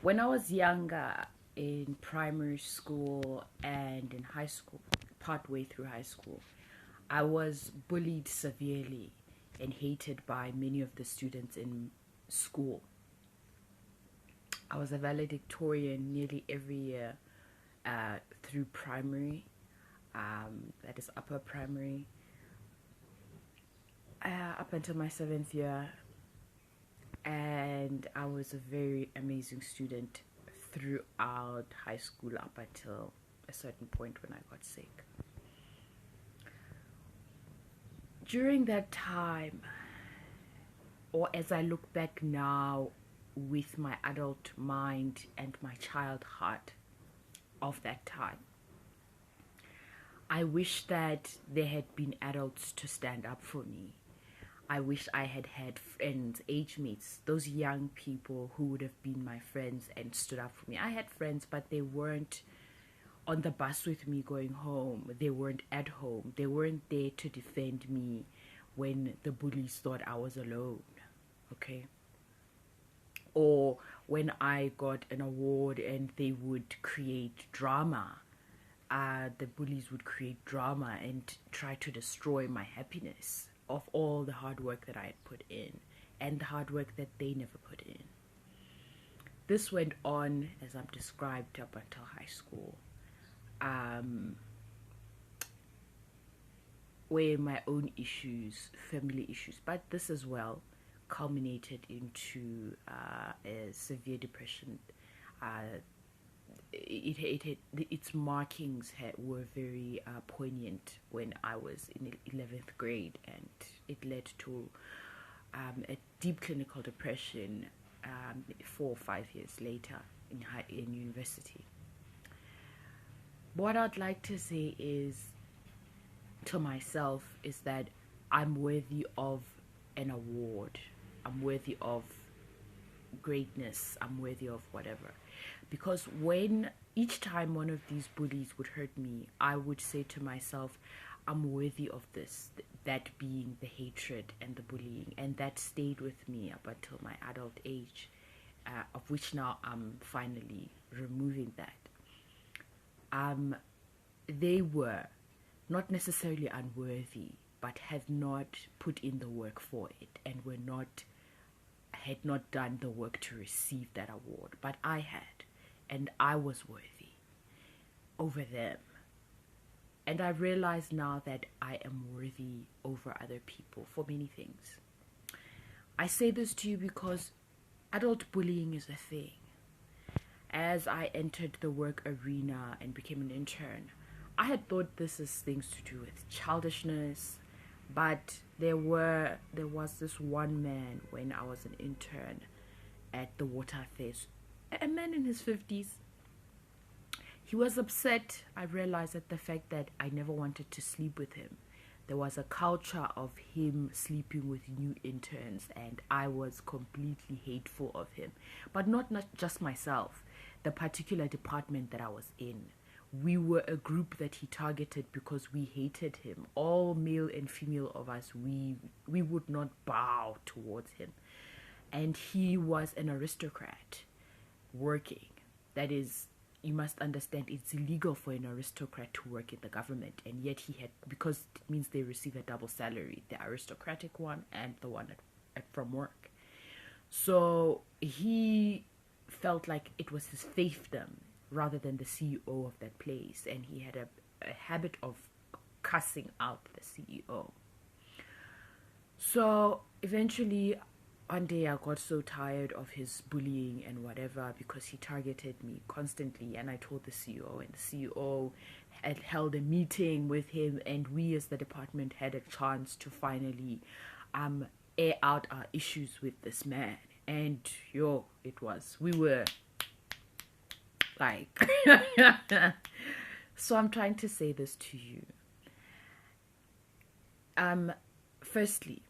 When I was younger, in primary school and in high school, partway through high school, I was bullied severely and hated by many of the students in school. I was a valedictorian nearly every year through primary, that is upper primary, up until my 7th year. And I was a very amazing student throughout high school up until a certain point when I got sick. During that time, or as I look back now with my adult mind and my child heart of that time, I wish that there had been adults to stand up for me. I wish I had had friends, age mates, those young people who would have been my friends and stood up for me. I had friends, but they weren't on the bus with me going home. They weren't at home. They weren't there to defend me when the bullies thought I was alone, okay? Or when I got an award and they would create drama. The bullies would create drama and try to destroy my happiness of all the hard work that I had put in and the hard work that they never put in. This went on, as I've described, up until high school, where my own issues, family issues, but this as well culminated into a severe depression. Its markings were very poignant when I was in 11th grade, and it led to a deep clinical depression 4 or 5 years later in university. What I'd like to say to myself is that I'm worthy of an award. I'm worthy of greatness. I'm worthy of whatever. Because when each time one of these bullies would hurt me, I would say to myself, I'm worthy of this, that being the hatred and the bullying. And that stayed with me up until my adult age, of which now I'm finally removing that. They were not necessarily unworthy, but had not put in the work for it and had not done the work to receive that award. But I had, and I was worthy over them. And I realize now that I am worthy over other people for many things. I say this to you because adult bullying is a thing. As I entered the work arena and became an intern, I had thought this is things to do with childishness, but there was this one man when I was an intern at the water affairs, a man in his 50s. He was upset, I realized, at the fact that I never wanted to sleep with him. There was a culture of him sleeping with new interns, and I was completely hateful of him. But not just myself, the particular department that I was in. We were a group that he targeted because we hated him. All male and female of us, we would not bow towards him. And he was an aristocrat working. That is, you must understand, it's illegal for an aristocrat to work in the government, and yet he had, because it means they receive a double salary, the aristocratic one and the one from work. So he felt like it was his fiefdom rather than the CEO of that place, and he had a habit of cussing out the CEO. So eventually one day I got so tired of his bullying and whatever, because he targeted me constantly, and I told the CEO, and the CEO had held a meeting with him, and we as the department had a chance to finally air out our issues with this man. And we were like so I'm trying to say this to you. Firstly,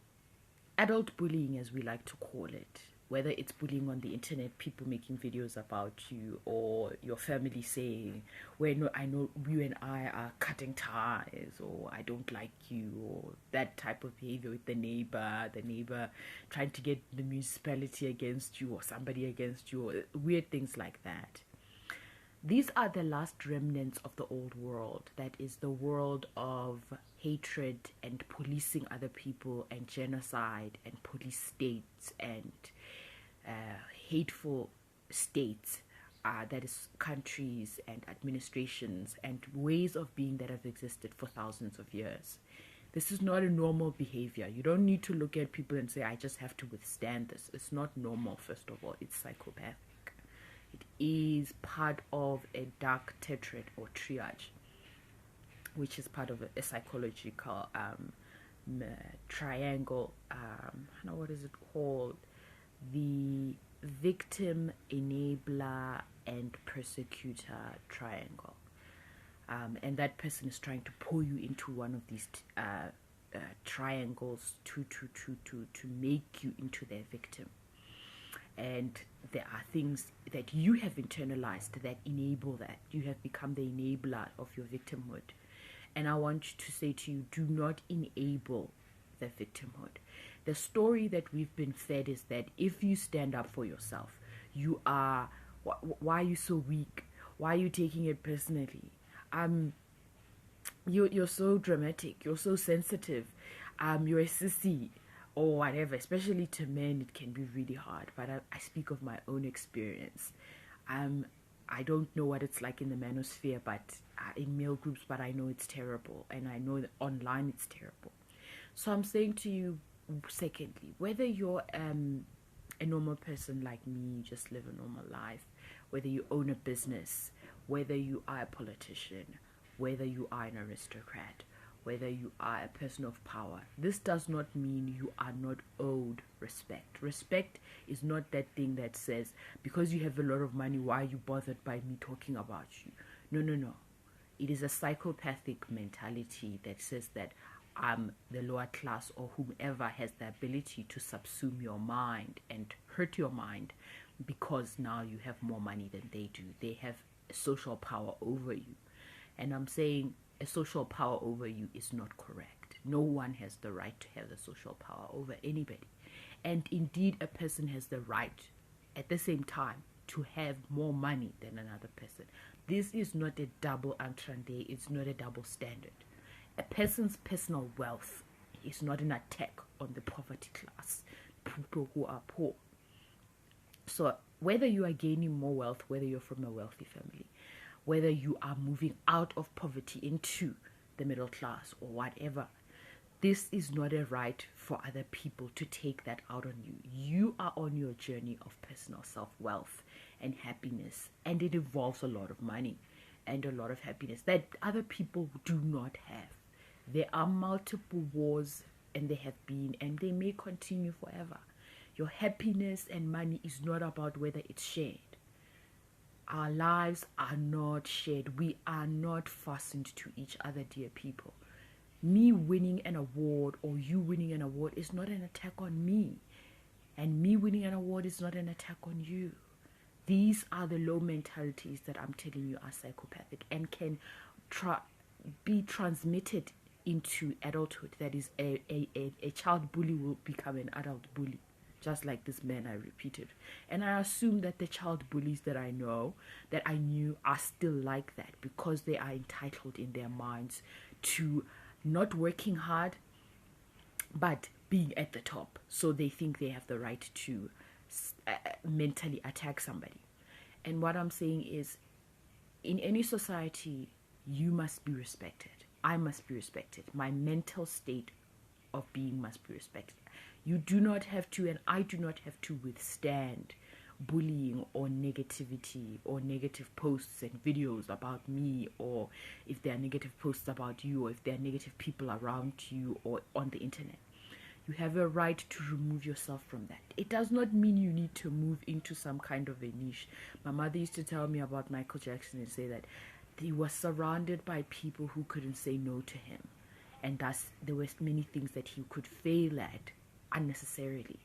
adult bullying, as we like to call it, whether it's bullying on the internet, people making videos about you, or your family saying, well, I know you and I are cutting ties, or I don't like you, or that type of behavior with the neighbor trying to get the municipality against you or somebody against you, or weird things like that. These are the last remnants of the old world. That is the world of hatred and policing other people and genocide and police states and hateful states, that is countries and administrations and ways of being that have existed for thousands of years. This is not a normal behavior. You don't need to look at people and say, I just have to withstand this. It's not normal, first of all. It's psychopathic. It is part of a dark tetrad or triage, which is part of a psychological triangle. What is it called? The victim, enabler, and persecutor triangle. And that person is trying to pull you into one of these triangles to make you into their victim. And there are things that you have internalized that enable that. You have become the enabler of your victimhood. And I want to say to you, do not enable the victimhood. The story that we've been fed is that if you stand up for yourself, you are, why are you so weak? Why are you taking it personally? You're so dramatic. You're so sensitive. You're a sissy. Or whatever, especially to men, it can be really hard. But I speak of my own experience. I don't know what it's like in the manosphere, but in male groups, but I know it's terrible. And I know that online it's terrible. So I'm saying to you, secondly, whether you're a normal person like me, you just live a normal life, whether you own a business, whether you are a politician, whether you are an aristocrat, whether you are a person of power, this does not mean you are not owed respect. Respect is not that thing that says, because you have a lot of money, why are you bothered by me talking about you? No. It is a psychopathic mentality that says that I'm the lower class, or whomever has the ability to subsume your mind and hurt your mind because now you have more money than they do. They have social power over you. And I'm saying a social power over you is not correct. No one has the right to have the social power over anybody. And indeed, a person has the right at the same time to have more money than another person. This is not a double entendre. It's not a double standard. A person's personal wealth is not an attack on the poverty class, people who are poor. So whether you are gaining more wealth, whether you're from a wealthy family, whether you are moving out of poverty into the middle class or whatever, this is not a right for other people to take that out on you. You are on your journey of personal self-wealth and happiness, and it involves a lot of money and a lot of happiness that other people do not have. There are multiple wars, and they have been, and they may continue forever. Your happiness and money is not about whether it's shared. Our lives are not shared. We are not fastened to each other, dear people. Me winning an award or you winning an award is not an attack on me. And me winning an award is not an attack on you. These are the low mentalities that I'm telling you are psychopathic and can be transmitted into adulthood. That is, a child bully will become an adult bully. Just like this man I repeated. And I assume that the child bullies that I know, that I knew, are still like that because they are entitled in their minds to not working hard, but being at the top. So they think they have the right to mentally attack somebody. And what I'm saying is, in any society, you must be respected. I must be respected. My mental state of being must be respected. You do not have to, and I do not have to withstand bullying or negativity or negative posts and videos about me, or if there are negative posts about you, or if there are negative people around you or on the internet. You have a right to remove yourself from that. It does not mean you need to move into some kind of a niche. My mother used to tell me about Michael Jackson and say that he was surrounded by people who couldn't say no to him. And thus there were many things that he could fail at unnecessarily.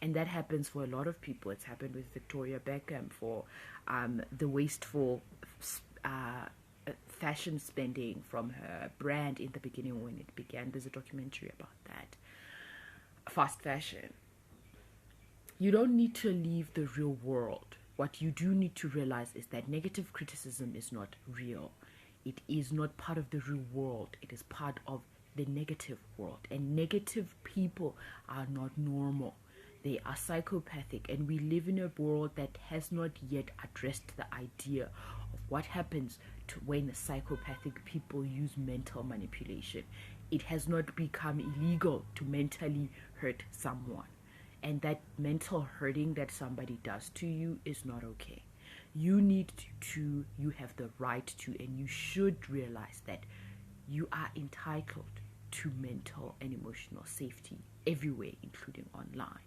And that happens for a lot of people. It's happened with Victoria Beckham for the wasteful fashion spending from her brand in the beginning when it began. There's a documentary about that. Fast fashion. You don't need to leave the real world. What you do need to realize is that negative criticism is not real. It is not part of the real world. It is part of the negative world. And negative people are not normal. They are psychopathic. And we live in a world that has not yet addressed the idea of what happens to when psychopathic people use mental manipulation. It has not become illegal to mentally hurt someone. And that mental hurting that somebody does to you is not okay. You need to, you have the right to, and you should realize that you are entitled to mental and emotional safety everywhere, including online.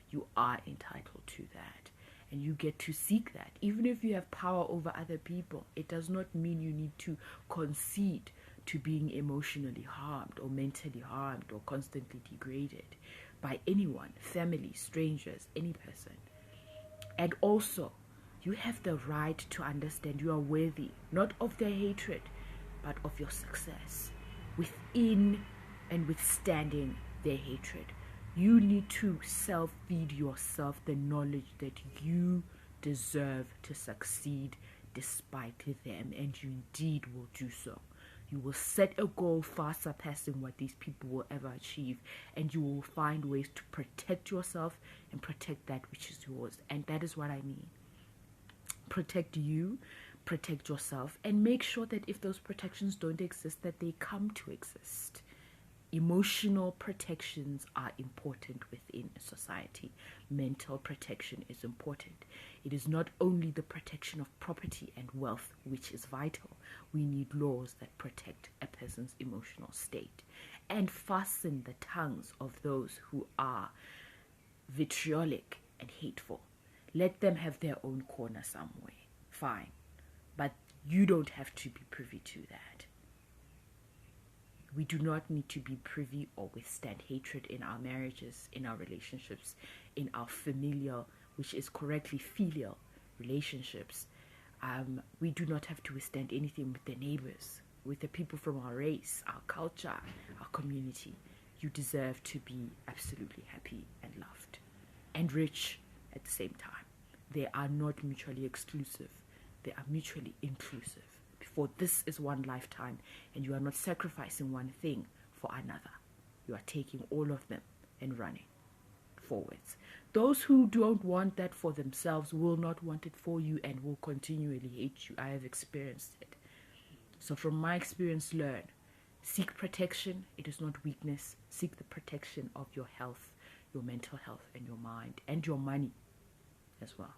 You are entitled to that. And you get to seek that. Even if you have power over other people, it does not mean you need to concede to being emotionally harmed or mentally harmed or constantly degraded by anyone, family, strangers, any person. And also, you have the right to understand you are worthy, not of their hatred, but of your success within and withstanding their hatred. You need to self-feed yourself the knowledge that you deserve to succeed despite them, and you indeed will do so. You will set a goal far surpassing what these people will ever achieve, and you will find ways to protect yourself and protect that which is yours. And that is what I mean. Protect you, protect yourself, and make sure that if those protections don't exist, that they come to exist. Emotional protections are important within a society. Mental protection is important. It is not only the protection of property and wealth which is vital. We need laws that protect a person's emotional state and fasten the tongues of those who are vitriolic and hateful. Let them have their own corner somewhere. Fine. But you don't have to be privy to that. We do not need to be privy or withstand hatred in our marriages, in our relationships, in our familial, which is correctly filial relationships. We do not have to withstand anything with the neighbors, with the people from our race, our culture, our community. You deserve to be absolutely happy and loved and rich at the same time. They are not mutually exclusive. They are mutually inclusive. For this is one lifetime, and you are not sacrificing one thing for another. You are taking all of them and running forwards. Those who don't want that for themselves will not want it for you and will continually hate you. I have experienced it. So from my experience, learn. Seek protection. It is not weakness. Seek the protection of your health, your mental health, and your mind, and your money as well.